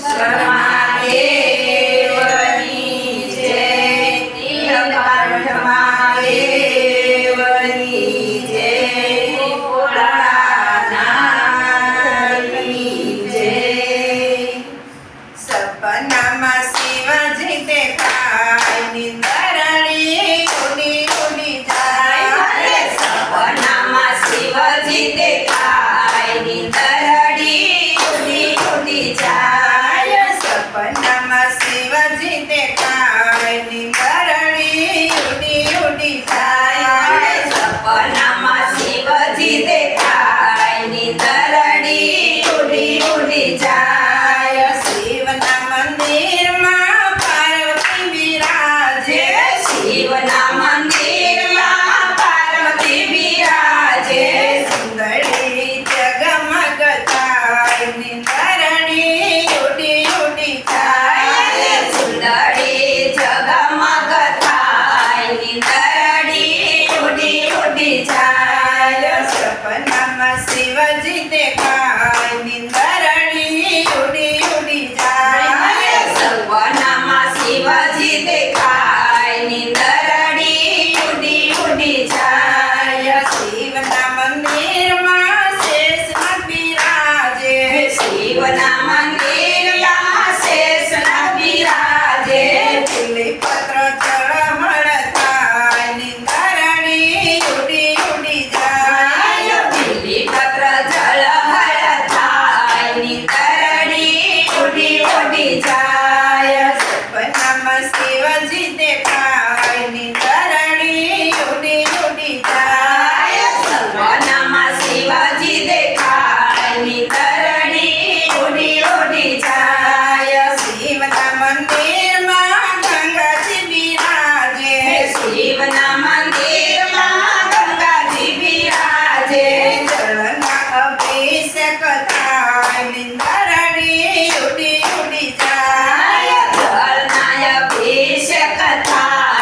શર્માદેવની જય, નીલકંઠ મહાદેવની જય, ભોળાનાથની જય. સપનામાં શિવજી દેખાય, નિંદરડી ઉડી ઉડી જાય. સપનામાં શિવજી દેખાય, નિંદરડી ઉડી ઉડી જાય. સપનામાં શિવજી દેખાય, નિંદરડી ઉડી ઉડી જાય. સપનામાં શિવજી દેખાય, નિંદરડી ઉડી ઉડી જાય. શિવના મંદિરમાં પાર્વતી બિરાજે, શિવના મંદિરમાં પાર્વતી બિરાજે. સુંદરી જગમગ થાય, નિંદરડી ઉડી ઉડી જાય. સુંદરી જગમગ થાય, નિંદરડી ઉડી ઉડી જાય. સપનામાં શિવજી દેખાય, નિંદરડી ઉડી ઉડી જાય. સપનામાં શિવજી દેખાય, નિંદરડી ઉડી ઉડી જાય. શિવના મંદિરમાં શેષનાગ બિરાજે, શિવના મંદિરમાં શેષનાગ બિરાજે. બિલીપત્ર ચળમળ થાય, નિંદરડી ઉડી ઉડી જાય. બિલીપત્ર ઝળહળ થાય, નિંદરડી ઉડી ઉડી જાય. સપનામાં શિવજી દેખાય, નિંદરડી ઉડી ઉડી જાય. સપનામાં શિવજી દેખાય, નિંદરડી ઉડી ઉડી જાય. શિવના મંદિરમાં ગંગાજી બિરાજે, શિવના મંદિરમાં ગંગાજી બિરાજે. જળના અભિષેક થાય, નિંદરડી ઉડી ઉડી જાય. જળના અભિષેક થાય,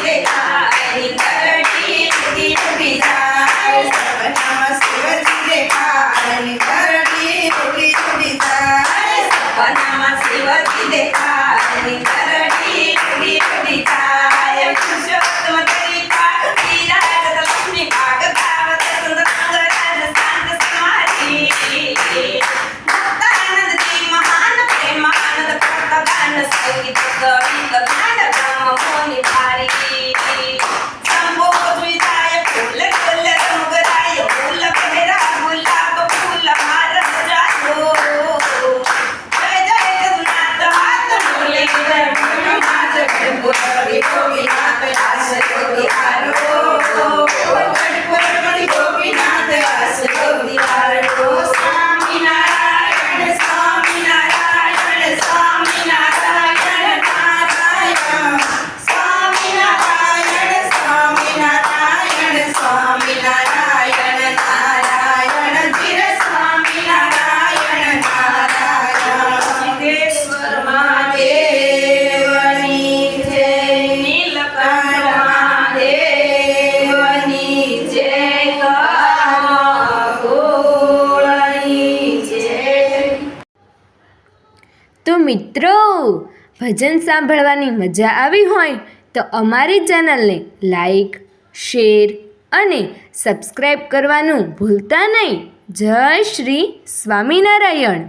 દેખાય નિંદરડી તૂટી તૂટી જાય સપનામાં શિવજી દેખાય નિંદરડી તૂટી તૂટી જાય સપનામાં શિવજી દેખાય નિંદરડી તૂટી તૂટી જાય પુરુષોત્તમ તરી પાક વિરાજ લક્ષ્મી પાક ધાવત સુંદર રાજ શાંત સમાધિ ભક્તાનંદજી મહાન પ્રેમાનંદ ભક્તગાન સંગીત કવિ જ્ઞાન બ્રહ્મ મોની ભારી શંભો દ્વિજાય ફૂલ ફૂલ રંગરાય ફૂલ પહેરા ગુલાબ ફૂલ હાર જાતો જય જય જગન્નાથ હાથ મૂલે ગણનાથ ગણપતિ ગોપીનાથ આસ જોગી હારો ગણપતિ ગોપીનાથ આસ જોગી હારો સ્વામિનારાયણ સ્વામિનારાયણ સ્વામિનારાયણ નારાયણ સ્વામિનારાયણ સ્વામિનારાયણ સ્વામિનારાયણ નારાયણ ધીર સ્વામિનારાયણ નારાયણ સિદ્ધેશ્વર મહાદેવની જય નીલકંઠ મહાદેવની જય કામગોળની જય તો મિત્રો ભજન સાંભળવાની મજા આવી હોય તો અમારી ચેનલને લાઈક શેર અને સબસ્ક્રાઈબ કરવાનું ભૂલતા નહીં. જય શ્રી સ્વામિનારાયણ.